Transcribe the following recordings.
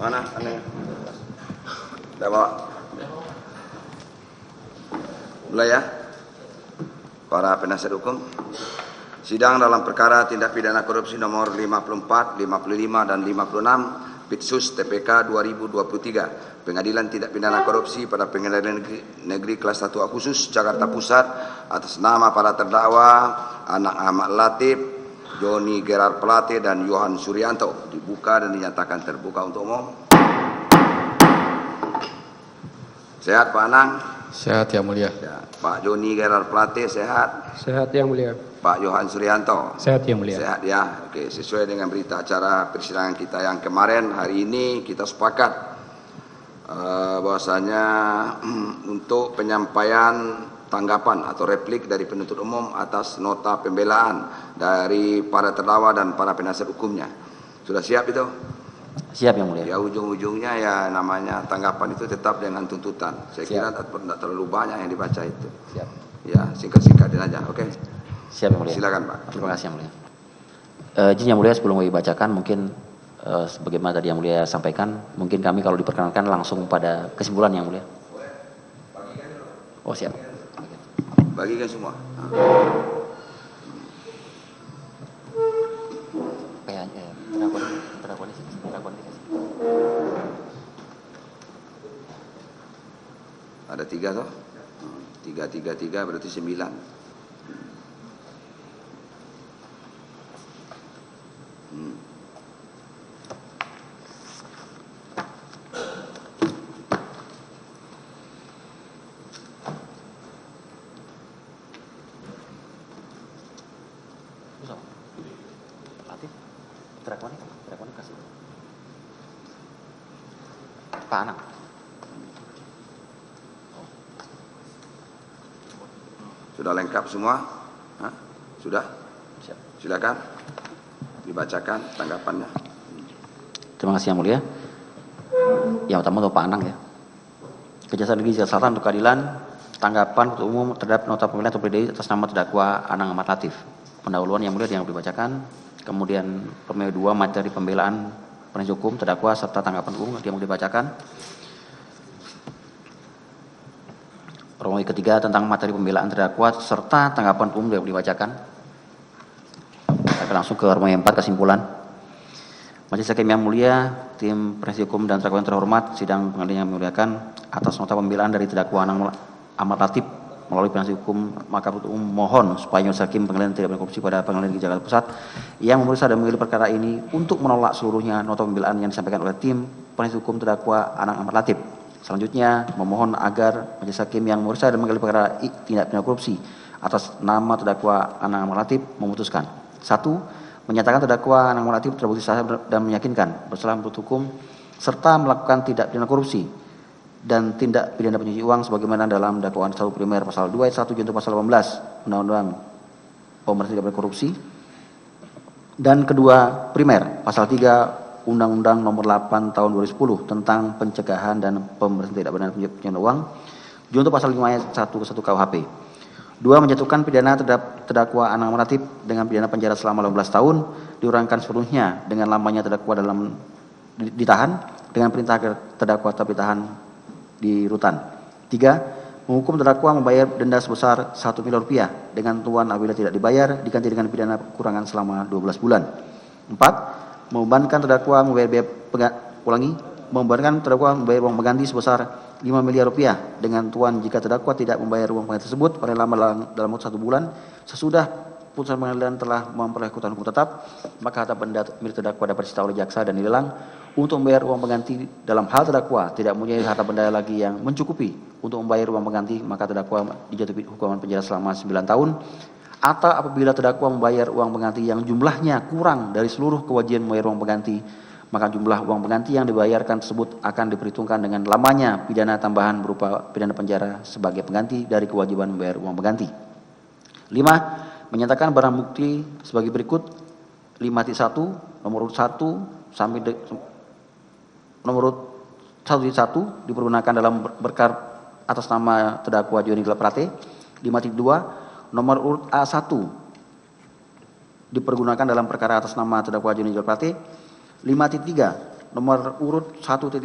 Mana aneh? Udah bawa. Mulai ya. Para penasihat hukum. Sidang dalam perkara tindak pidana korupsi nomor 54, 55 dan 56 Pitsus TPK 2023. Pengadilan tindak pidana korupsi pada Pengadilan Negeri Kelas 1 A Khusus Jakarta Pusat atas nama para terdakwa Anang Ahmad Latif, Joni Gerard Plate dan Yohan Suryanto dibuka dan dinyatakan terbuka untuk umum. Sehat Pak Anang? Sehat yang mulia. Ya. Pak Joni Gerard Plate sehat? Sehat yang mulia. Pak Yohan Suryanto? Sehat yang mulia. Sehat ya. Oke, sesuai dengan berita acara persidangan kita yang kemarin, hari ini kita sepakat bahwasanya untuk penyampaian tanggapan atau replik dari penuntut umum atas nota pembelaan dari para terdakwa dan para penasihat hukumnya. Sudah siap itu? Siap yang mulia. Ya, ujung-ujungnya ya namanya tanggapan itu tetap dengan tuntutan. Saya kira tidak terlalu banyak yang dibaca itu. Siap. Ya, singkat-singkatin aja. Oke. Siap yang mulia. Silakan Pak. Terima kasih yang mulia. Izin yang mulia sebelum dibacakan mungkin sebagaimana tadi yang mulia sampaikan, mungkin kami kalau diperkenankan langsung pada kesimpulan yang mulia. Oh siap. Bagikan semua. Ada 3 toh? 3 berarti 9. Terakhir kasih. Pak Anang. Sudah lengkap semua? Hah? Sudah? Siap. Silakan dibacakan tanggapannya. Terima kasih yang mulia. Yang utama untuk Pak Anang ya. Kejaksaan Negeri Jakarta Selatan untuk keadilan, tanggapan untuk umum terhadap nota pembelaan atau pledoi atas nama terdakwa Anang Ahmad Latif. Pendahuluan yang mulia yang dibacakan. Kemudian pembelaan 2 materi pembelaan penasihat hukum terdakwa serta tanggapan umum yang dibacakan. Permohonan ketiga tentang materi pembelaan terdakwa serta tanggapan umum yang dibacakan. Kita langsung ke permohonan 4 kesimpulan. Majelis Hakim yang mulia, tim penasihat hukum dan terdakwa yang terhormat, sidang pengadilan yang memuliakan atas nota pembelaan dari terdakwa Anang Ahmad Latif melalui penasihat hukum, maka mohon supaya Majelis Hakim Pengadilan Tindak Pidana Korupsi pada Pengadilan Negeri Jakarta Pusat yang memeriksa dan mengadili perkara ini untuk menolak seluruhnya nota pembelaan yang disampaikan oleh tim penasihat hukum terdakwa Anang Ahmad Latif. Selanjutnya, memohon agar Majelis Hakim yang memeriksa dan mengadili perkara tindak pidana korupsi atas nama terdakwa Anang Ahmad Latif memutuskan: 1. Menyatakan terdakwa Anang Ahmad Latif terbukti sah dan meyakinkan bersalah menurut hukum serta melakukan tindak pidana korupsi dan tindak pidana pencucian uang sebagaimana dalam dakwaan 1 primer pasal 2 ayat 1 junto pasal 18 Undang-Undang Pemberantasan Tindak Pidana Korupsi, dan kedua primer pasal 3 Undang-Undang Nomor 8 Tahun 2010 tentang pencegahan dan pemberantasan tindak pidana pencucian uang junto pasal 5 ayat 1 ke 1 KUHP. 2. Menjatuhkan pidana terhadap terdakwa Anang Ahmad Latif dengan pidana penjara selama 18 tahun diurangkan sepenuhnya dengan lamanya terdakwa dalam ditahan dengan perintah agar terdakwa tetap ditahan di rutan. 3. Menghukum terdakwa membayar denda sebesar Rp1 miliar dengan tuan apabila tidak dibayar diganti dengan pidana kurangan selama 12 bulan. 4. Membebankan terdakwa membayar membayar uang pengganti sebesar Rp5 miliar dengan tuan jika terdakwa tidak membayar uang pengganti tersebut paling lama dalam waktu 1 bulan sesudah putusan pengadilan telah memperoleh keputusan hukum tetap, maka harta benda milik terdakwa dapat disita oleh jaksa dan dilelang untuk membayar uang pengganti. Dalam hal terdakwa tidak mempunyai harta benda lagi yang mencukupi untuk membayar uang pengganti, maka terdakwa dijatuhi hukuman penjara selama 9 tahun. Atau apabila terdakwa membayar uang pengganti yang jumlahnya kurang dari seluruh kewajiban membayar uang pengganti, maka jumlah uang pengganti yang dibayarkan tersebut akan diperhitungkan dengan lamanya pidana tambahan berupa pidana penjara sebagai pengganti dari kewajiban membayar uang pengganti. 5. Menyatakan barang bukti sebagai berikut. 5.1 nomor urut 1 sampai nomor urut 1.1 dipergunakan dalam berkar atas nama terdakwa Joni Gerard Plate. 5.2 nomor urut A1 dipergunakan dalam perkara atas nama terdakwa Joni Gerard Plate. 5.3 nomor urut 1.1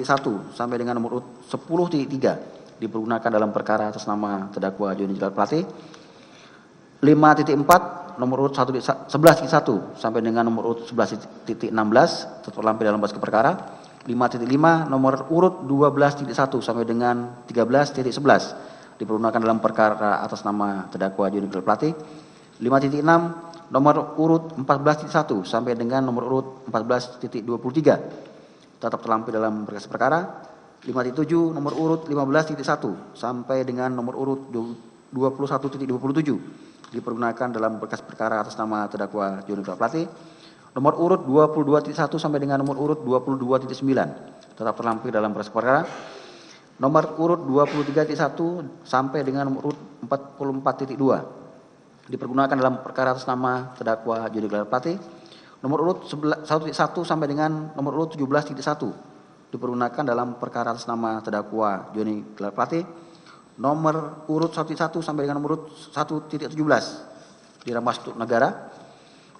sampai dengan nomor urut 10.3 dipergunakan dalam perkara atas nama terdakwa Joni Gerard Plate. 5.4 nomor urut 11.1 sampai dengan nomor urut 11.16 tetap lampir dalam berkas perkara. 5.5 nomor urut 12.1 sampai dengan 13.11 dipergunakan dalam perkara atas nama terdakwa Joni Gerard Plate. 5.6 nomor urut 14.1 sampai dengan nomor urut 14.23 tetap terlampir dalam berkas perkara. 5.7 nomor urut 15.1 sampai dengan nomor urut 21.27 dipergunakan dalam berkas perkara atas nama terdakwa Joni Gerard Plate. Nomor urut 22.1 sampai dengan nomor urut 22.9 tetap terlampir dalam berkas perkara. Nomor urut 23.1 sampai dengan nomor urut 44.2 dipergunakan dalam perkara atas nama terdakwa Joni Gerard Plate. Nomor urut 1.1 sampai dengan nomor urut 17.1 dipergunakan dalam perkara atas nama terdakwa Joni Gerard Plate. Nomor urut 1.1 sampai dengan nomor urut 1.17 dirampas untuk negara.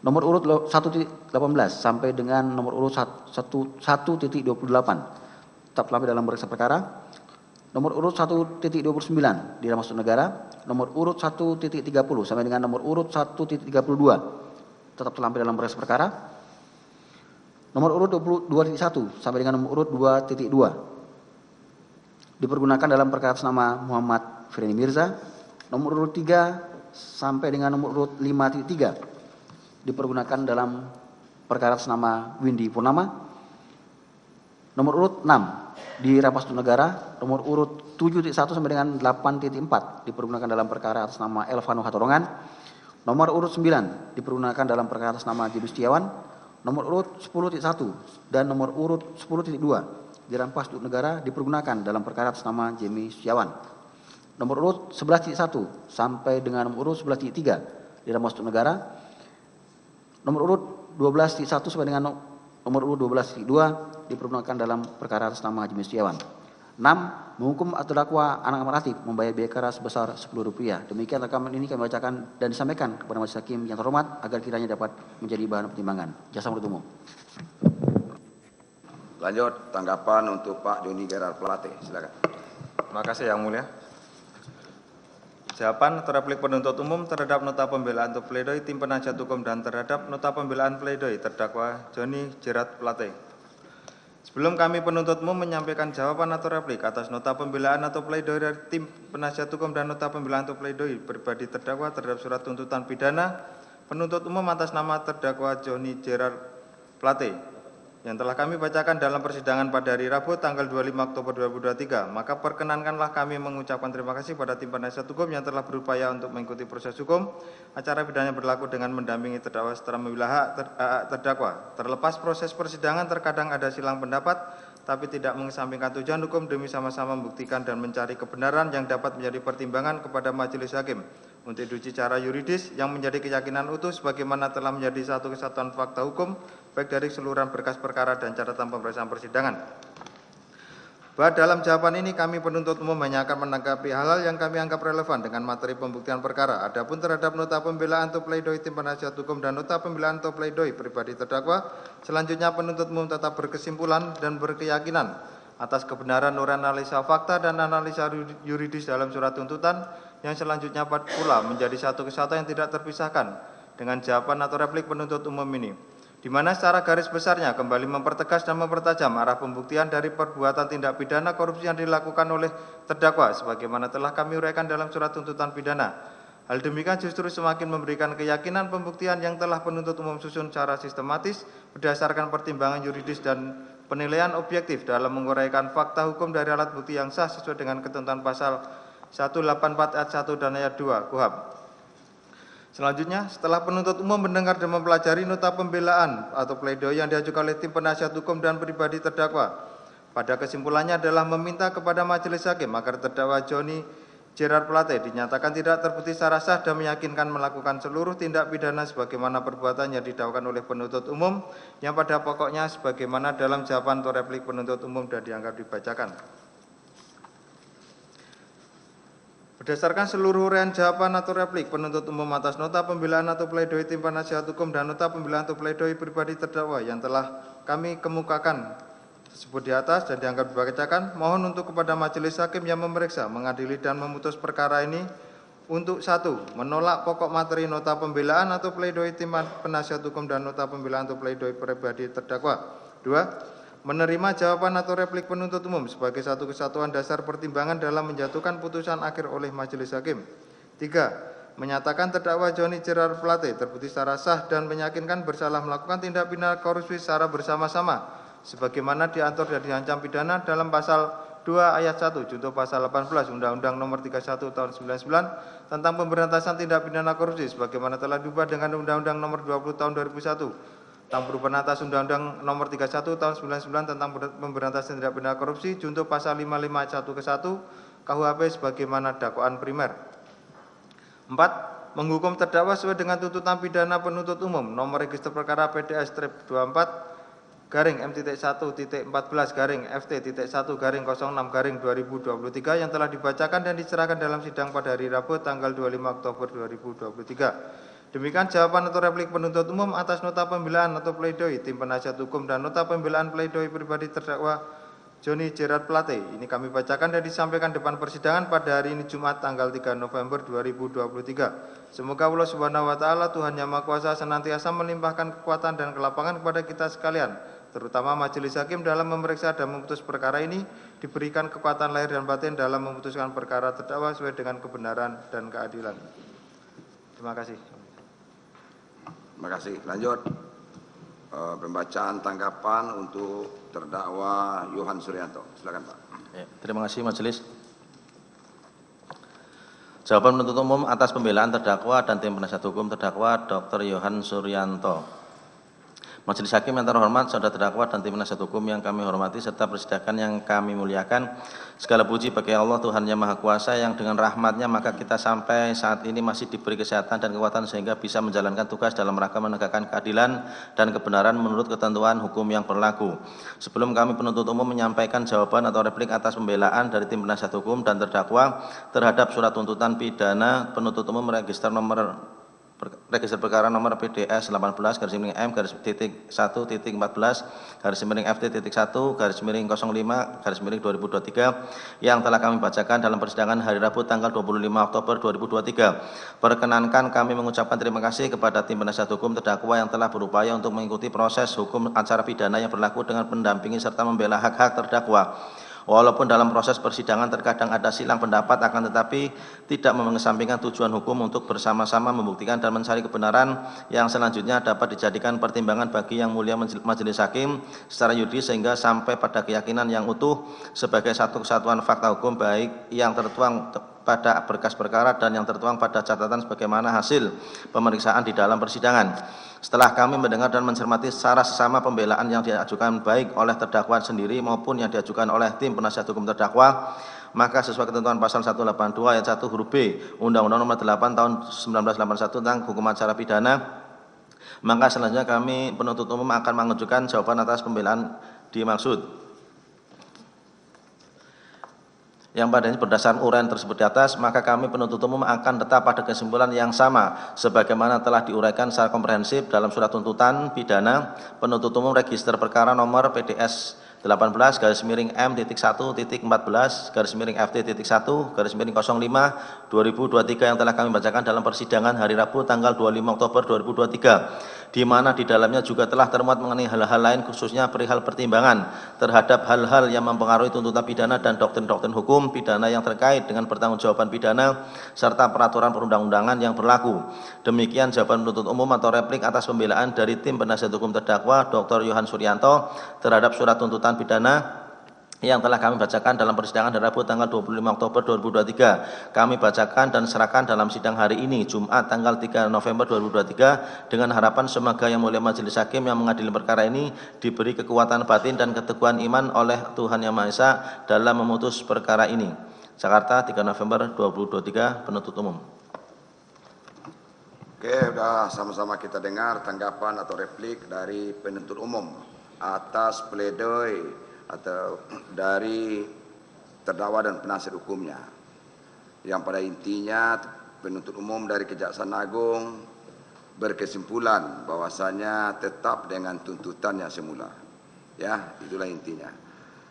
Nomor urut 1.18 sampai dengan nomor urut 1.28 tetap terlampir dalam berkas perkara. Nomor urut 1.29 dirampas untuk negara. Nomor urut 1.30 sampai dengan nomor urut 1.32 tetap terlampir dalam berkas perkara. Nomor urut 22.1 sampai dengan nomor urut 2.2 dipergunakan dalam perkara atas nama Muhammad Firly Mirza. Nomor urut 3 sampai dengan nomor urut 5.3 dipergunakan dalam perkara atas nama Windy Purnama. Nomor urut 6 dirampas untuk negara. Nomor urut 7.1 sampai dengan 8.4 dipergunakan dalam perkara atas nama Elvano Hatorongan. Nomor urut 9 dipergunakan dalam perkara atas nama Jemi Setiawan. Nomor urut 10.1 dan nomor urut 10.2 dirampas untuk negara dipergunakan dalam perkara atas nama Jemi Setiawan. Nomor urut 11.1 sampai dengan nomor urut 11.3 dirampas untuk negara. Nomor urut 12.1 sampai dengan nomor urut 12.2 dipergunakan dalam perkara atas nama Jemi Setiawan. 6. Menghukum terdakwa Anang Ahmad Latif membayar biaya keras sebesar Rp10.000. Demikian rekaman ini kami bacakan dan disampaikan kepada majelis hakim yang terhormat agar kiranya dapat menjadi bahan pertimbangan. Jaksa penuntut umum. Lanjut tanggapan untuk Pak Joni Gerard Plate, silakan. Terima kasih Yang Mulia. Jawaban atau replik penuntut umum terhadap nota pembelaan untuk pledoi tim penasihat hukum dan terhadap nota pembelaan pledoi terdakwa Joni Gerard Plate. Sebelum kami penuntut umum menyampaikan jawaban atau replik atas nota pembelaan atau pledoi dari tim penasihat hukum dan nota pembelaan atau pledoi pribadi terdakwa terhadap surat tuntutan pidana penuntut umum atas nama terdakwa Joni Gerard Plate yang telah kami bacakan dalam persidangan pada hari Rabu tanggal 25 Oktober 2023, maka perkenankanlah kami mengucapkan terima kasih pada tim penasihat hukum yang telah berupaya untuk mengikuti proses hukum acara pidana berlaku dengan mendampingi terdakwa setelah membela hak terdakwa. Terlepas proses persidangan terkadang ada silang pendapat, tapi tidak mengesampingkan tujuan hukum demi sama-sama membuktikan dan mencari kebenaran yang dapat menjadi pertimbangan kepada majelis hakim untuk diuji secara yuridis yang menjadi keyakinan utuh sebagaimana telah menjadi satu kesatuan fakta hukum baik dari keseluruhan berkas perkara dan catatan pemeriksaan persidangan. Bahwa dalam jawaban ini kami penuntut umum hanya akan menanggapi hal-hal yang kami anggap relevan dengan materi pembuktian perkara. Adapun terhadap nota pembelaan atau pledoi tim penasihat hukum dan nota pembelaan atau pledoi pribadi terdakwa, selanjutnya penuntut umum tetap berkesimpulan dan berkeyakinan atas kebenaran nurani analisa fakta dan analisa yuridis dalam surat tuntutan yang selanjutnya pula menjadi satu kesatuan yang tidak terpisahkan dengan jawaban atau replik penuntut umum ini, di mana secara garis besarnya kembali mempertegas dan mempertajam arah pembuktian dari perbuatan tindak pidana korupsi yang dilakukan oleh terdakwa sebagaimana telah kami uraikan dalam surat tuntutan pidana. Hal demikian justru semakin memberikan keyakinan pembuktian yang telah penuntut umum susun secara sistematis berdasarkan pertimbangan yuridis dan penilaian objektif dalam menguraikan fakta hukum dari alat bukti yang sah sesuai dengan ketentuan pasal 184 ayat 1 dan ayat 2 KUHP. Selanjutnya, setelah penuntut umum mendengar dan mempelajari nota pembelaan atau pledoi yang diajukan oleh tim penasihat hukum dan pribadi terdakwa, pada kesimpulannya adalah meminta kepada majelis hakim agar terdakwa Joni Gerard Plate dinyatakan tidak terbukti secara sah dan meyakinkan melakukan seluruh tindak pidana sebagaimana perbuatan yang didakwakan oleh penuntut umum yang pada pokoknya sebagaimana dalam jawaban atau replik penuntut umum dan dianggap dibacakan. Berdasarkan seluruh uraian jawaban atau replik penuntut umum atas nota pembelaan atau pledoi tim penasihat hukum dan nota pembelaan atau pledoi pribadi terdakwa yang telah kami kemukakan tersebut di atas dan dianggap dibacakan, mohon untuk kepada majelis hakim yang memeriksa, mengadili dan memutus perkara ini untuk 1. Menolak pokok materi nota pembelaan atau pledoi tim penasihat hukum dan nota pembelaan atau pledoi pribadi terdakwa. 2. Menerima jawaban atau replik penuntut umum sebagai satu kesatuan dasar pertimbangan dalam menjatuhkan putusan akhir oleh majelis hakim. 3. Menyatakan terdakwa Joni Gerard Plate terbukti secara sah dan meyakinkan bersalah melakukan tindak pidana korupsi secara bersama-sama sebagaimana diatur dan diancam pidana dalam pasal 2 ayat 1 junto pasal 18 Undang-Undang Nomor 31 Tahun 99 tentang pemberantasan tindak pidana korupsi sebagaimana telah diubah dengan Undang-Undang Nomor 20 Tahun 2001 tentang perubahan atas Undang-Undang Nomor 31 Tahun 99 tentang pemberantasan tindak pidana korupsi junto pasal 55 ayat 1 ke 1 KUHP sebagaimana dakwaan primer. 4. Menghukum terdakwa sesuai dengan tuntutan pidana penuntut umum nomor register perkara PDS strip 24 garing M.1.14 garing FT.1 garing 06 garing 2023 yang telah dibacakan dan diserahkan dalam sidang pada hari Rabu tanggal 25 Oktober 2023. Demikian jawaban atau replik penuntut umum atas nota pembelaan atau pledoi tim penasihat hukum dan nota pembelaan pledoi pribadi terdakwa Joni Gerard Plate. Ini kami bacakan dan disampaikan depan persidangan pada hari ini Jumat tanggal 3 November 2023. Semoga Allah Subhanahu wa taala Tuhan Yang Maha Kuasa senantiasa melimpahkan kekuatan dan kelapangan kepada kita sekalian, terutama majelis hakim dalam memeriksa dan memutus perkara ini, diberikan kekuatan lahir dan batin dalam memutuskan perkara terdakwa sesuai dengan kebenaran dan keadilan. Terima kasih. Terima kasih. Lanjut. Pembacaan tanggapan untuk terdakwa Yohan Suryanto. Silakan Pak. Ya, terima kasih majelis. Jawaban penuntut umum atas pembelaan terdakwa dan tim penasihat hukum terdakwa Dr. Yohan Suryanto. Majelis hakim yang terhormat, saudara terdakwa dan tim penasihat hukum yang kami hormati serta persidangan yang kami muliakan. Segala puji bagi Allah Tuhan Yang Maha Kuasa yang dengan rahmat-Nya maka kita sampai saat ini masih diberi kesehatan dan kekuatan sehingga bisa menjalankan tugas dalam rangka menegakkan keadilan dan kebenaran menurut ketentuan hukum yang berlaku. Sebelum kami penuntut umum menyampaikan jawaban atau replik atas pembelaan dari tim penasihat hukum dan terdakwa terhadap surat tuntutan pidana penuntut umum register perkara nomor PDS 18 garis miring M garis titik 1 titik 14 garis miring FT titik 1 garis miring 05 garis miring 2023 yang telah kami bacakan dalam persidangan hari Rabu tanggal 25 Oktober 2023. Perkenankan kami mengucapkan terima kasih kepada tim penasihat hukum terdakwa yang telah berupaya untuk mengikuti proses hukum acara pidana yang berlaku dengan mendampingi serta membela hak-hak terdakwa. Walaupun dalam proses persidangan terkadang ada silang pendapat, akan tetapi tidak mengesampingkan tujuan hukum untuk bersama-sama membuktikan dan mencari kebenaran yang selanjutnya dapat dijadikan pertimbangan bagi yang mulia majelis hakim secara yuridis sehingga sampai pada keyakinan yang utuh sebagai satu kesatuan fakta hukum baik yang tertuang pada berkas perkara dan yang tertuang pada catatan sebagaimana hasil pemeriksaan di dalam persidangan. Setelah kami mendengar dan mencermati secara sesama pembelaan yang diajukan baik oleh terdakwa sendiri maupun yang diajukan oleh tim penasihat hukum terdakwa, maka sesuai ketentuan pasal 182 ayat 1 huruf B Undang-Undang Nomor 8 Tahun 1981 tentang hukum acara pidana, maka selanjutnya kami penuntut umum akan mengajukan jawaban atas pembelaan dimaksud. Yang padanya berdasarkan uraian tersebut di atas, maka kami penuntut umum akan tetap pada kesimpulan yang sama sebagaimana telah diuraikan secara komprehensif dalam surat tuntutan pidana penuntut umum register perkara nomor PDS 18 garis miring M.1.14 garis miring FT.1 garis miring 05 2023 yang telah kami bacakan dalam persidangan hari Rabu tanggal 25 Oktober 2023, di mana di dalamnya juga telah termuat mengenai hal-hal lain khususnya perihal pertimbangan terhadap hal-hal yang mempengaruhi tuntutan pidana dan doktrin-doktrin hukum pidana yang terkait dengan pertanggungjawaban pidana serta peraturan perundang-undangan yang berlaku. Demikian jawaban penuntut umum atau replik atas pembelaan dari tim penasihat hukum terdakwa Dr. Yohan Suryanto terhadap surat tuntutan pidana yang telah kami bacakan dalam persidangan hari Rabu tanggal 25 Oktober 2023. Kami bacakan dan serahkan dalam sidang hari ini Jumat tanggal 3 November 2023 dengan harapan semoga yang mulia majelis hakim yang mengadili perkara ini diberi kekuatan batin dan keteguhan iman oleh Tuhan Yang Maha Esa dalam memutus perkara ini. Jakarta 3 November 2023 penuntut umum. Oke, sudah sama-sama kita dengar tanggapan atau replik dari penuntut umum atas pledoi atau dari terdakwa dan penasihat hukumnya, yang pada intinya penuntut umum dari Kejaksaan Agung berkesimpulan bahwasanya tetap dengan tuntutannya semula. Ya, itulah intinya.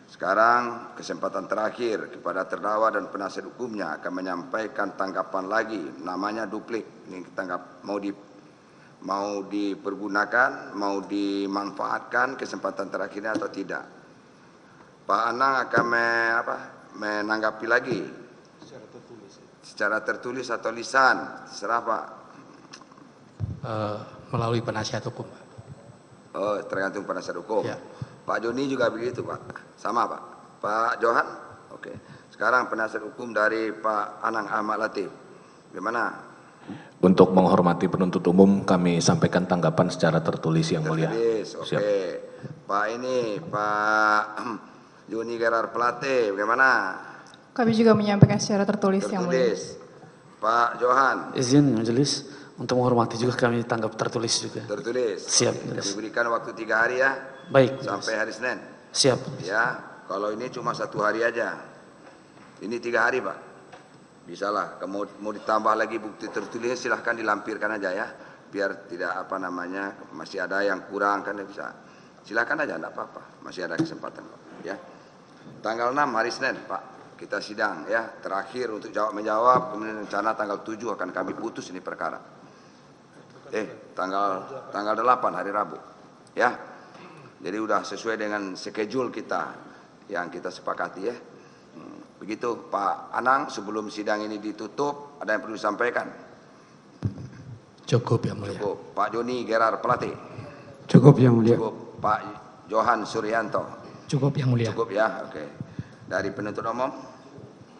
Sekarang kesempatan terakhir kepada terdakwa dan penasihat hukumnya akan menyampaikan tanggapan lagi, namanya duplik. Ini mau dipergunakan, mau dimanfaatkan kesempatan terakhirnya atau tidak. Pak Anang akan menanggapi lagi secara tertulis atau lisan, serah Pak. Melalui penasihat hukum. Oh, tergantung penasihat hukum. Ya. Pak Joni juga begitu Pak, sama Pak. Pak Johan, oke. Sekarang penasihat hukum dari Pak Anang Ahmad Latif, gimana? Untuk menghormati penuntut umum, kami sampaikan tanggapan secara tertulis yang mulia. Tertulis, oke. Siap. Pak Joni Gerard Plate, bagaimana? Kami juga menyampaikan secara tertulis, yang mulia. Tertulis. Pak Johan. Izin majelis untuk menghormati juga kami tanggap tertulis juga. Tertulis. Siap. Oke, kami berikan waktu 3 hari ya. Baik. Sampai hari Senin. Siap. Ya, kalau ini cuma 1 hari aja. Ini 3 hari Pak. Bisalah. Mau ditambah lagi bukti tertulisnya silahkan dilampirkan aja ya. Biar tidak masih ada yang kurang kan bisa. Silahkan aja, enggak apa-apa. Masih ada kesempatan Pak. Ya. Tanggal 6 hari Senin Pak. Kita sidang ya. Terakhir untuk jawab-menjawab. Kemudian rencana tanggal 7 akan kami putus ini perkara. Tanggal 8 hari Rabu. Ya. Jadi udah sesuai dengan schedule kita yang kita sepakati ya. Begitu Pak Anang, sebelum sidang ini ditutup, ada yang perlu disampaikan? Cukup yang mulia. Cukup. Pak Joni Gerard Plate. Cukup yang mulia. Cukup. Pak Johan Suryanto. Cukup yang mulia. Cukup ya, oke. Dari penuntut umum,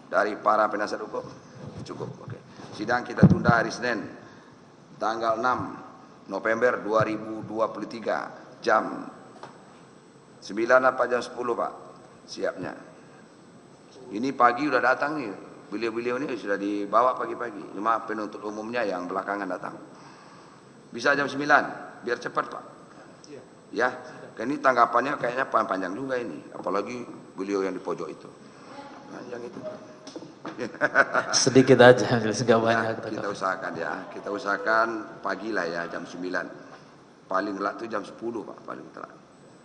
dari para penasihat hukum, cukup. Oke. Sidang kita tunda hari Senin, tanggal 6 November 2023, jam 9 apa jam 10 Pak? Siapnya. Ini pagi udah datang nih. Beliau-beliau ini sudah dibawa pagi-pagi. Cuma penuntut umumnya yang belakangan datang. Bisa jam 9, biar cepat Pak. Ya, ini tanggapannya kayaknya panjang juga ini. Apalagi beliau yang di pojok itu. Panjang itu. Sedikit aja, nggak banyak. Ya, kita usahakan ya. Kita usahakan pagi lah ya, jam 9. Paling telat itu jam 10 Pak, paling telat.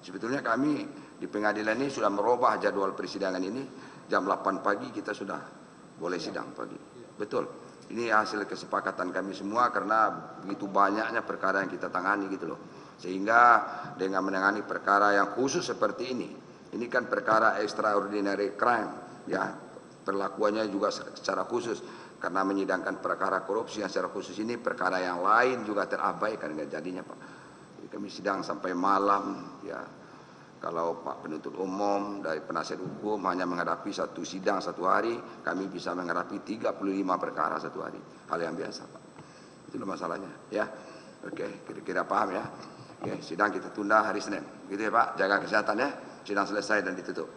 Sebetulnya kami di pengadilan ini sudah merubah jadwal persidangan ini. Jam 8 pagi kita sudah boleh sidang pagi. Betul. Ini hasil kesepakatan kami semua karena begitu banyaknya perkara yang kita tangani gitu loh. Sehingga dengan menangani perkara yang khusus seperti ini kan perkara extraordinary crime ya. Perlakuannya juga secara khusus karena menyidangkan perkara korupsi yang secara khusus ini, perkara yang lain juga terabaikan dengan jadinya Pak. Jadi kami sidang sampai malam ya. Kalau Pak penuntut umum dari penasihat hukum hanya menghadapi satu sidang 1 hari, kami bisa menghadapi 35 perkara 1 hari. Hal yang biasa Pak. Itulah masalahnya ya. Oke, kira-kira paham ya. Oke, sidang kita tunda hari Senin. Gitu ya Pak, jaga kesehatan ya. Sidang selesai dan ditutup.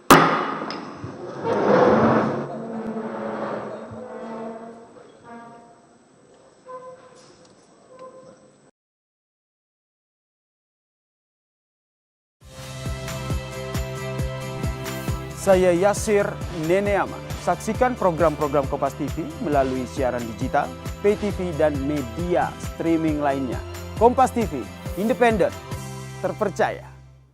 Saya Yasir Neneama. Saksikan program-program Kompas TV melalui siaran digital, pay TV, dan media streaming lainnya. Kompas TV, independen, terpercaya.